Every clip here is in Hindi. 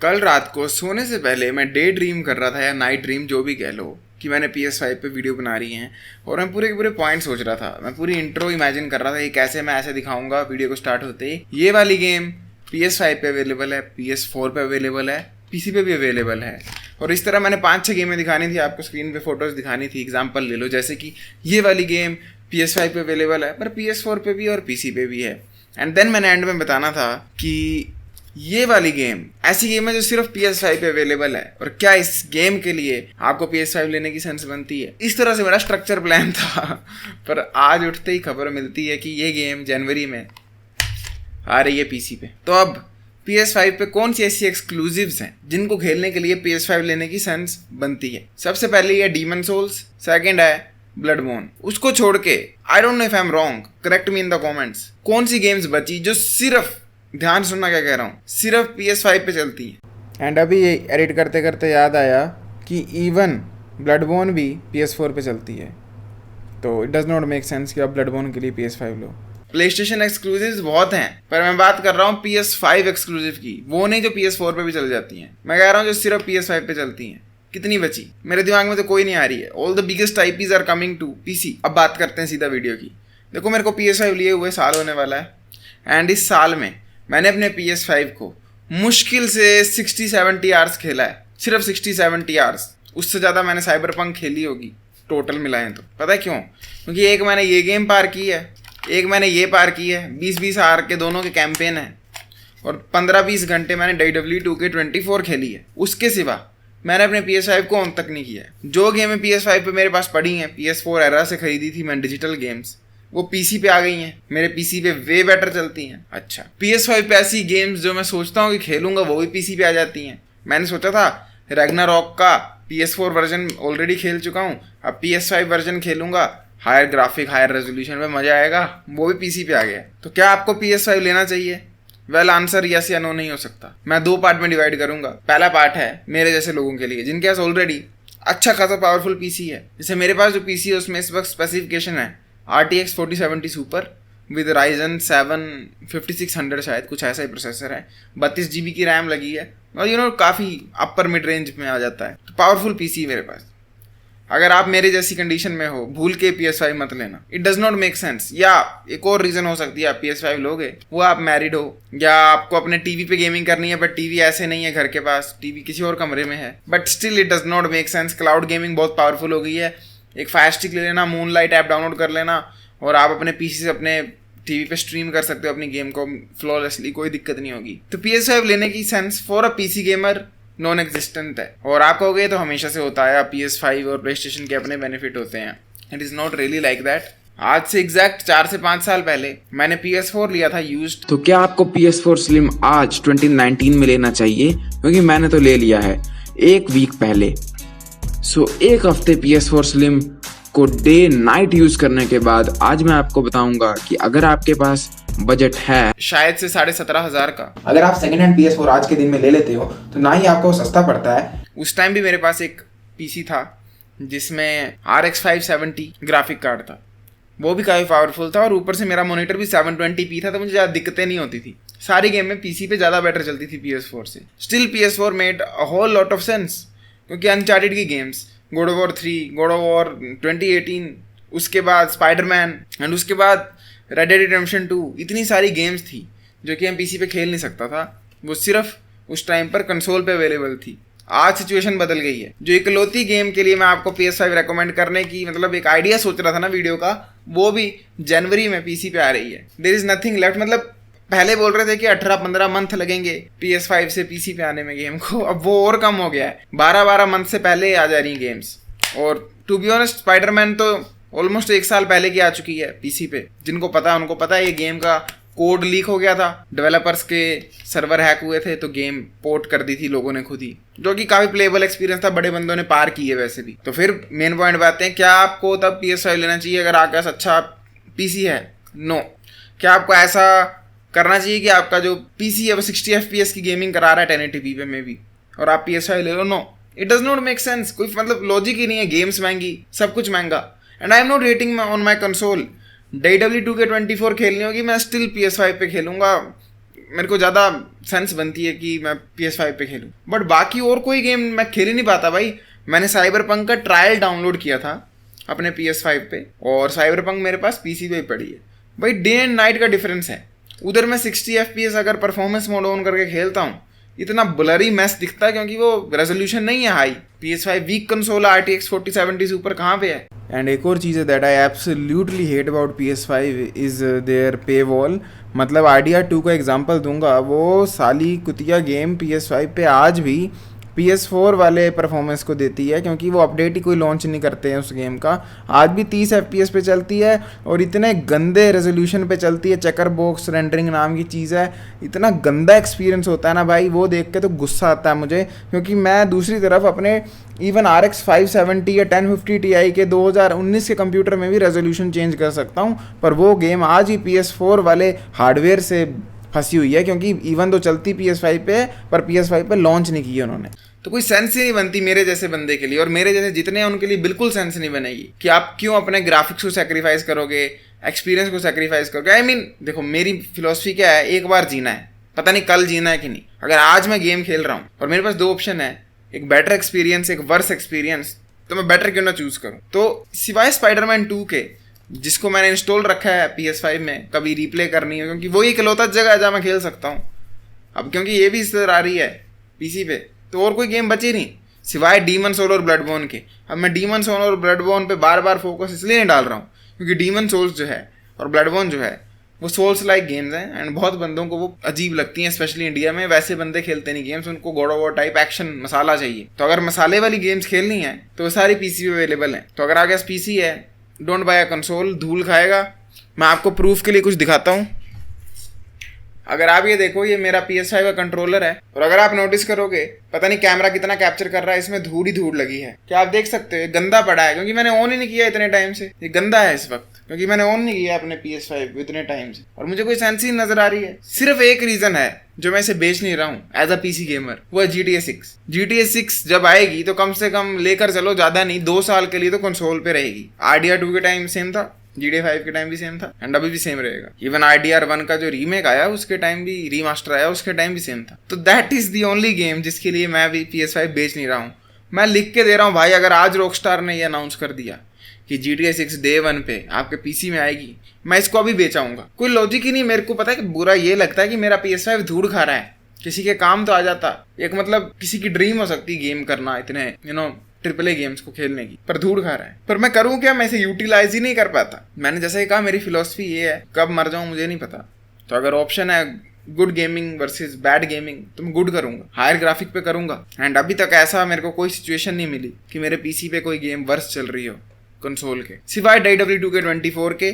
कल रात को सोने से पहले मैं डे ड्रीम कर रहा था या नाइट ड्रीम जो भी कह लो कि मैंने PS5 पे वीडियो बना रही हैं और मैं पूरे के पूरे पॉइंट सोच रहा था। मैं पूरी इंट्रो इमेजिन कर रहा था कि कैसे मैं ऐसे दिखाऊंगा वीडियो को स्टार्ट होते ही। ये वाली गेम PS5 पे अवेलेबल है, PS4 पे अवेलेबल है, PC पे भी अवेलेबल है। और इस तरह मैंने 5-6 गेमें दिखानी थी आपको, स्क्रीन पे फोटोज दिखानी थी। एग्जांपल ले लो, जैसे कि ये वाली गेम PS5 पे अवेलेबल है पर PS4 पे भी और PC पे भी है। एंड देन मैंने एंड में बताना था कि ये वाली गेम ऐसी गेम है जो सिर्फ PS5 पे अवेलेबल है और क्या इस गेम के लिए आपको PS5 लेने की सेंस बनती है। इस तरह से मेरा स्ट्रक्चर प्लान था पर आज उठते ही खबर मिलती है कि ये गेम जनवरी में आ रही है PC पे। तो अब PS5 पे कौन सी ऐसी एक्सक्लूसिव्स हैं जिनको खेलने के लिए PS5 लेने की सेंस बनती है। सबसे पहले ये डीमन सोल्स, सेकंड है ब्लडबोर्न। उसको छोड़ के I don't know if I am wrong, correct me in the comments, कौन सी गेम्स बची जो सिर्फ, ध्यान सुनना क्या कह रहा हूँ, सिर्फ PS5 पे चलती है। एंड अभी ये एडिट करते करते याद आया कि इवन ब्लडबोर्न भी PS4 पे चलती है। तो it does not make sense कि आप ब्लडबोर्न के लिए PS5 लो। प्लेस्टेशन एक्सक्लूसिव्स बहुत हैं पर मैं बात कर रहा हूँ PS5 एक्सक्लूसिव की, वो नहीं जो PS4 पे भी चल जाती हैं। मैं कह रहा हूँ जो सिर्फ PS5 पे चलती हैं। कितनी बची मेरे दिमाग में तो कोई नहीं आ रही है। All the biggest IPs are coming to PC। अब बात करते हैं सीधा वीडियो की। देखो, मेरे को PS5 लिए हुए साल होने वाला है एंड इस साल में मैंने अपने PS5 को मुश्किल से 60-70 आवर्स खेला है। सिर्फ 60-70 आवर्स। उससे ज़्यादा मैंने साइबरपंक खेली होगी टोटल मिलाएं तो। पता है क्यों? क्योंकि एक मैंने ये गेम पार की है, एक मैंने ये पार की है। 20-20 आवर के दोनों के कैंपेन हैं और 15-20 घंटे मैंने WWE2K24 खेली है। उसके सिवा मैंने अपने PS5 को ऑन तक नहीं किया है। जो गेमें PS5 पे मेरे पास पड़ी हैं, PS4 एरा से खरीदी थी मैंने डिजिटल गेम्स, वो PC पे आ गई हैं। मेरे PC पे वे बेटर चलती हैं। अच्छा, PS5 पे ऐसी गेम्स जो मैं सोचता हूँ कि खेलूंगा वो भी PC पे आ जाती हैं। मैंने सोचा था रैग्नारॉक का PS4 वर्जन ऑलरेडी खेल चुका हूँ, अब PS5 वर्जन खेलूंगा, हायर ग्राफिक हायर रेजोल्यूशन में मजा आएगा, वो भी PC पे आ गया। तो क्या आपको PS5 लेना चाहिए? वेल आंसर यस या नो नहीं हो सकता। मैं 2 पार्ट में डिवाइड करूंगा। पहला पार्ट है मेरे जैसे लोगों के लिए जिनके पास ऑलरेडी अच्छा खासा पावरफुल PC है। जैसे मेरे पास जो PC है उसमें इस वक्त स्पेसिफिकेशन है RTX 4070 सुपर विद Ryzen 7 5600 शायद कुछ ऐसा ही प्रोसेसर है, 32 GB की रैम लगी है और काफ़ी अपर मिड रेंज में आ जाता है। तो पावरफुल PC मेरे पास। अगर आप मेरे जैसी कंडीशन में हो, भूल के PS5 मत लेना। It does not make sense. या एक और रीज़न हो सकती है आप PS5 लोगे, वो आप मैरिड हो या आपको अपने टीवी पे गेमिंग करनी है बट टीवी ऐसे नहीं है घर के पास, टीवी किसी और कमरे में है। But still it does not make sense. Cloud gaming बहुत पावरफुल हो गई है। एक फायर स्टिक ले लेना, मूनलाइट ऐप डाउनलोड कर लेना और आप अपने PC से अपने टीवी पे स्ट्रीम कर सकते हो अपनी गेम को फ्लॉलेसली, कोई दिक्कत नहीं होगी। तो PS5 लेने की sense for a PC gamer non existent है। और आप कहोगे तो हमेशा से होता है, PS5 और PlayStation के अपने बेनिफिट होते हैं। It is not really like that. आज से एग्जैक्ट 4 से 5 साल पहले मैंने PS4 लिया था यूज्ड। तो क्या आपको PS4 Slim आज 2019 में लेना चाहिए? क्योंकि मैंने तो ले लिया है 1 वीक पहले। एक हफ्ते PS4 Slim को डे नाइट यूज करने के बाद आज मैं आपको बताऊंगा कि अगर आपके पास बजट है शायद से 17,500 का, अगर आप सेकंड हैंड PS4 आज के दिन में ले लेते हो तो ना ही आपको सस्ता पड़ता है। उस टाइम भी मेरे पास एक PC था जिसमें RX 570 ग्राफिक कार्ड था, वो भी काफ़ी पावरफुल था और ऊपर से मेरा मॉनिटर भी 720p था, तो मुझे ज़्यादा दिक्कतें नहीं होती थी। सारी गेम में PC पे ज़्यादा बेटर चलती थी PS4 से। Still PS4 made a whole lot of sense क्योंकि अनचार्टेड की games, God of War 3, God of War 2018, उसके बाद स्पाइडरमैन एंड उसके बाद Red Dead Redemption 2, इतनी सारी गेम्स थी जो कि हम PC पे खेल नहीं सकता था। वो सिर्फ उस टाइम पर कंसोल पे अवेलेबल थी। आज सिचुएशन बदल गई है। जो इकलौती गेम के लिए मैं आपको PS5 रेकमेंड करने की मतलब एक आइडिया सोच रहा था ना वीडियो का, वो भी जनवरी में PC पे आ रही है। There is nothing left. मतलब पहले बोल रहे थे कि 18-15 मंथ लगेंगे PS5 से PC पे आने में गेम को, अब वो और कम हो गया है। 12-12 मंथ से पहले आ जा रही गेम्स। और टू बी ऑनेस्ट स्पाइडरमैन तो ऑलमोस्ट 1 साल पहले की आ चुकी है PC पे। जिनको पता है उनको पता है। ये गेम का कोड लीक हो गया था, डेवलपर्स के सर्वर हैक हुए थे तो गेम पोर्ट कर दी थी लोगों ने खुद ही, जो कि काफ़ी प्लेबल एक्सपीरियंस था। बड़े बंदों ने पार की है वैसे भी। तो फिर मेन पॉइंट बात है, क्या आपको तब PS5 लेना चाहिए अगर आपके पास अच्छा PC है? नो। क्या आपको ऐसा करना चाहिए कि आपका जो PC है वो 60 FPS की गेमिंग करा रहा है 1080p पे में भी और आप PS5 ले लो? No, it does not make sense. कोई मतलब लॉजिक ही नहीं है। गेम्स महंगी, सब कुछ महंगा। And I am not rating on my console. WWE2K24 खेलनी होगी, मैं स्टिल PS5 पे खेलूंगा। मेरे को ज़्यादा सेंस बनती है कि मैं PS5 पे खेलूँ। बट बाकी और कोई गेम मैं खेल ही नहीं पाता भाई। मैंने साइबरपंक का ट्रायल डाउनलोड किया था अपने PS5 पे, और साइबरपंक मेरे पास PC पे ही पड़ी है भाई। डे एंड नाइट का डिफरेंस है। उधर मैं 60 FPS अगर परफॉर्मेंस मोड ऑन करके खेलता हूँ, इतना ब्लरी मैस दिखता है क्योंकि वो रेजोल्यूशन नहीं है हाई। PS5 वीक कंसोल है, RTX 4070 से ऊपर कहाँ पे है। एंड एक और चीज़ है that I absolutely hate about PS5 is there paywall. मतलब RDR2 का एग्जांपल दूंगा, वो साली कुतिया गेम PS5 पे आज भी PS4 वाले परफॉर्मेंस को देती है, क्योंकि वो अपडेट ही कोई लॉन्च नहीं करते हैं उस गेम का। आज भी 30 FPS पे चलती है और इतने गंदे रेजोल्यूशन पे चलती है। चेकर बॉक्स रेंडरिंग नाम की चीज़ है, इतना गंदा एक्सपीरियंस होता है ना भाई, वो देख के तो गुस्सा आता है मुझे। क्योंकि मैं दूसरी तरफ अपने इवन RX 570 या 1050 Ti के 2019 के कंप्यूटर में भी रेजोल्यूशन चेंज कर सकता हूँ, पर वो गेम आज ही PS4 वाले हार्डवेयर से फंसी हुई है, क्योंकि इवन तो चलती PS5 पे है पर PS5 पे लॉन्च नहीं की है उन्होंने। तो कोई सेंस ही नहीं बनती मेरे जैसे बंदे के लिए, और मेरे जैसे जितने हैं उनके लिए बिल्कुल सेंस नहीं बनेगी कि आप क्यों अपने ग्राफिक्स को सेक्रीफाइस करोगे, एक्सपीरियंस को सेक्रीफाइस करोगे। आई मीन देखो, मेरी फिलॉसफी क्या है, एक बार जीना है, पता नहीं कल जीना है कि नहीं। अगर आज मैं गेम खेल रहा हूँ और मेरे पास दो ऑप्शन है, एक बेटर एक्सपीरियंस, एक वर्स एक्सपीरियंस, तो मैं बेटर क्यों ना चूज करूँ। तो सिवाय स्पाइडरमैन 2 के, जिसको मैंने इंस्टॉल रखा है PS5 में, कभी रिप्ले करनी है, क्योंकि वही इकलौता जगह है जहाँ मैं खेल सकता हूँ अब, क्योंकि ये भी इस तरह आ रही है PC पे, तो और कोई गेम बची नहीं सिवाय डीमन सोल और ब्लडबोर्न के। अब मैं डीमन सोल और ब्लडबोर्न पे बार बार फोकस इसलिए नहीं डाल रहा हूँ क्योंकि डीमन सोल्स जो है और ब्लडबोर्न जो है वो सोल्स लाइक गेम्स हैं, एंड बहुत बंदों को वो अजीब लगती हैं, स्पेशली इंडिया में। वैसे बंदे खेलते नहीं गेम्स, उनको god of war type action मसाला चाहिए। तो अगर मसाले वाली गेम्स खेलनी है तो वो सारी PC पे अवेलेबल है। तो अगर आगे PC है, डोंट बाय अ कंसोल, धूल खाएगा। मैं आपको प्रूफ के लिए कुछ दिखाता हूँ। अगर आप ये देखो, ये मेरा PS5 का कंट्रोलर है, और अगर आप नोटिस करोगे, पता नहीं कैमरा कितना कैप्चर कर रहा है, इसमें धूल ही धूल लगी है। क्या आप देख सकते हो, ये गंदा पड़ा है क्योंकि मैंने ऑन ही नहीं किया इतने टाइम से। ये गंदा है इस वक्त क्योंकि मैंने ऑन नहीं किया अपने PS5 इतने टाइम से, और मुझे कोई सेंस ही नजर आ रही है। सिर्फ एक रीजन है जो मैं इसे बेच नहीं रहा हूँ एज अ PC गेमर, वो है GTA 6। GTA 6 जब आएगी तो कम से कम लेकर चलो, ज्यादा नहीं, 2 साल के लिए तो कंसोल पे रहेगी। RDR2 के टाइम सेम था, GTA 5 के टाइम भी सेम था, एंड अभी भी सेम रहेगा। इवन RDR1 का जो रीमेक आया उसके टाइम भी, रीमास्टर आया उसके टाइम भी सेम था। तो that is the only game जिसके लिए मैं भी PS5 बेच नहीं रहा हूँ। मैं लिख के दे रहा हूँ भाई, अगर आज रॉकस्टार ने ये अनाउंस कर दिया कि GTA 6 डे 1 पे आपके PC में आएगी, मैं इसको अभी बेचाऊंगा। कोई लॉजिक ही नहीं। मेरे को पता है कि बुरा ये लगता है कि मेरा PS5 धूड़ खा रहा है, किसी के काम तो आ जाता। एक मतलब किसी की ड्रीम हो सकती है गेम करना, इतने AAA गेम्स को खेलने की, पर धूड़ खा रहा है। पर मैं करूं क्या, मैं इसे यूटिलाइज ही नहीं कर पाता। मैंने जैसे ही कहा, मेरी फिलॉसफी ये है, कब मर जाऊं मुझे नहीं पता। तो अगर ऑप्शन है good gaming versus bad gaming, तो मैं गुड करूंगा, हायर ग्राफिक पे करूंगा। एंड अभी तक ऐसा मेरे को कोई सिचुएशन नहीं मिली कि मेरे PC पे कोई गेम वर्स चल रही हो कंसोल के, सिवाय WWE 24 के।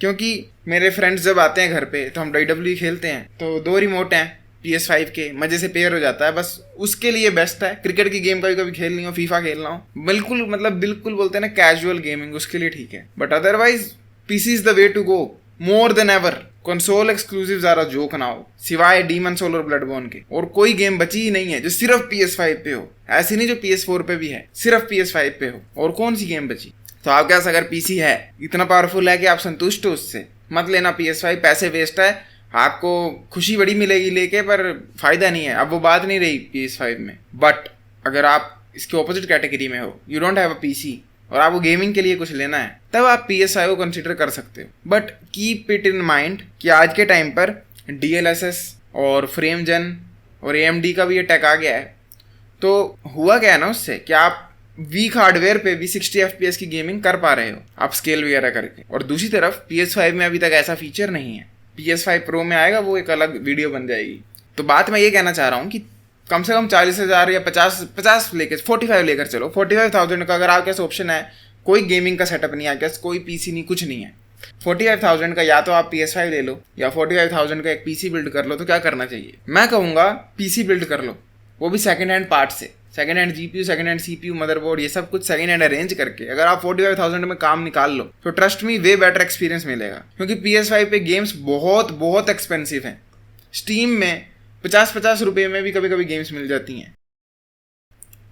क्योंकि मेरे फ्रेंड्स जब आते हैं घर पे तो हम WWE खेलते हैं, तो 2 रिमोट हैं PS5 के, मजे से पेयर हो जाता है, बस उसके लिए बेस्ट है। क्रिकेट की गेम कभी कभी खेलनी हो, फीफा खेलना हो, बिल्कुल मतलब बिल्कुल बोलते हैं ना कैजुअल गेमिंग, उसके लिए ठीक है। But otherwise PC is the way to go more than ever. Console exclusives are a joke now, सिवाय डीमन सोल और ब्लडबोर्न के। और कोई गेम बची ही नहीं है जो सिर्फ PS5 पे हो। ऐसी नहीं जो PS4 पे भी है, सिर्फ PS5 पे हो। और कौन सी गेम बची। तो आपके पास अगर PC है, इतना पावरफुल है कि आप संतुष्ट हो उससे, मत लेना PS5, पैसे वेस्ट है। आपको खुशी बड़ी मिलेगी लेके, पर फायदा नहीं है। अब वो बात नहीं रही PS5 में। बट अगर आप इसके ऑपोजिट कैटेगरी में हो, you don't have a PC, और आपको गेमिंग के लिए कुछ लेना है, तब आप PS5 को कंसिडर कर सकते हो। But keep it in mind कि आज के टाइम पर DLSS और फ्रेम जन और AMD का भी ये टेक आ गया है। तो हुआ क्या है ना उससे, कि आप वीक हार्डवेयर पे भी 60 FPS की गेमिंग कर पा रहे हो आप स्केल वगैरह करके। और दूसरी तरफ PS5 में अभी तक ऐसा फीचर नहीं है। PS5 Pro में आएगा, वो एक अलग वीडियो बन जाएगी। तो बात मैं ये कहना चाह रहा हूँ कि कम से कम 40,000 या 50 लेकर 45 लेकर चलो। 45,000 का अगर आपके पास ऑप्शन है, कोई गेमिंग का सेटअप नहीं है आपके पास, कोई PC नहीं, कुछ नहीं है, 45,000 का या तो आप PS5 ले लो या 45,000 का एक PC बिल्ड कर लो। तो क्या करना चाहिए, मैं कहूँगा PC बिल्ड कर लो, वो भी सेकेंड हैंड पार्ट से। Second hand GPU, second hand CPU, motherboard, ये सब कुछ सेकेंड हैंड अरेंज करके अगर आप 45,000 में काम निकाल लो, तो trust me way better experience मिलेगा। क्योंकि PS5 पे गेम्स बहुत बहुत एक्सपेंसिव हैं। स्टीम में 50-50 रुपये में भी कभी कभी गेम्स मिल जाती हैं।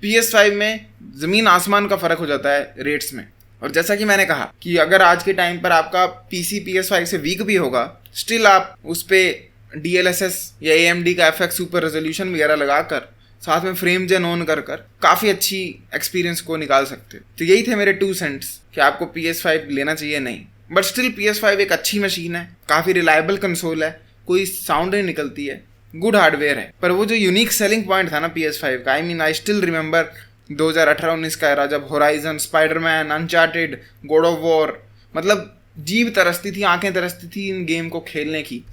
PS5 में ज़मीन आसमान का फ़र्क हो जाता है रेट्स में। और जैसा कि मैंने कहा कि अगर आज के टाइम पर आपका PC PS5 से वीक भी होगा, स्टिल आप उस पर DLSS या AMD का FX सुपर रेजोल्यूशन वगैरह लगाकर साथ में फ्रेम जेन ऑन कर काफ़ी अच्छी एक्सपीरियंस को निकाल सकते हो। तो यही थे मेरे 2 सेंट्स कि आपको PS5 लेना चाहिए नहीं, बट स्टिल PS5 एक अच्छी मशीन है, काफ़ी रिलायबल कंसोल है, कोई साउंड नहीं निकलती है, गुड हार्डवेयर है। पर वो जो यूनिक सेलिंग पॉइंट था ना PS5 का, आई स्टिल रिमेंबर 2018-19 का एरा, जब horizon, Spiderman, uncharted, God of war, मतलब जीभ तरसती थी, आंखें तरसती थी इन गेम को खेलने की,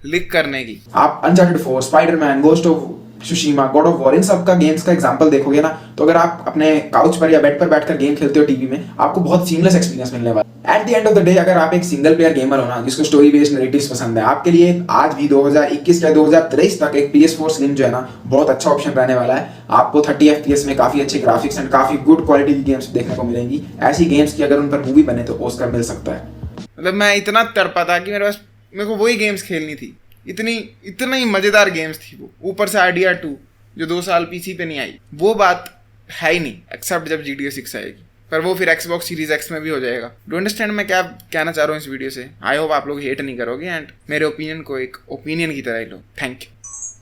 लिक करने की। आप uncharted 4, Spiderman, ghost of Tsushima, god of war, इन सब का गेम्स का एग्जांपल देखोगे ना, तो अगर आप अपने काउच पर या बेड पर बैठकर गेम खेलते हो टीवी में, आपको बहुत सीमलेस एक्सपीरियंस मिलने वाला है। At the end of the day, अगर आप एक सिंगल प्लेयर गेमर हो ना, जिसको स्टोरी बेस्ड नैरेटिव्स पसंद है, आपके लिए आज भी 2021 या 2023 तक एक PS4 Slim जो है ना, बहुत अच्छा ऑप्शन रहने वाला है। आपको 30 FPS में काफी अच्छे ग्राफिक्स एंड काफी गुड क्वालिटी की गेम्स देखने को मिलेंगी। ऐसी गेम्स की अगर उन पर मूवी बने तो ऑस्कर मिल सकता है। मतलब मैं इतना तड़पा था कि मेरे को वही गेम्स खेलनी थी, इतनी ही मजेदार गेम्स थी वो, ऊपर से RDR 2 जो 2 साल PC पे नहीं आई, वो बात है ही नहीं, एक्सेप्ट जब GTA 6 आएगी, पर वो फिर Xbox Series X में भी हो जाएगा। डू अंडरस्टैंड मैं क्या कहना चाह रहा हूँ इस वीडियो से। आई होप आप लोग हेट नहीं करोगे एंड मेरे ओपिनियन को एक ओपिनियन की तरह ही लो। Thank you.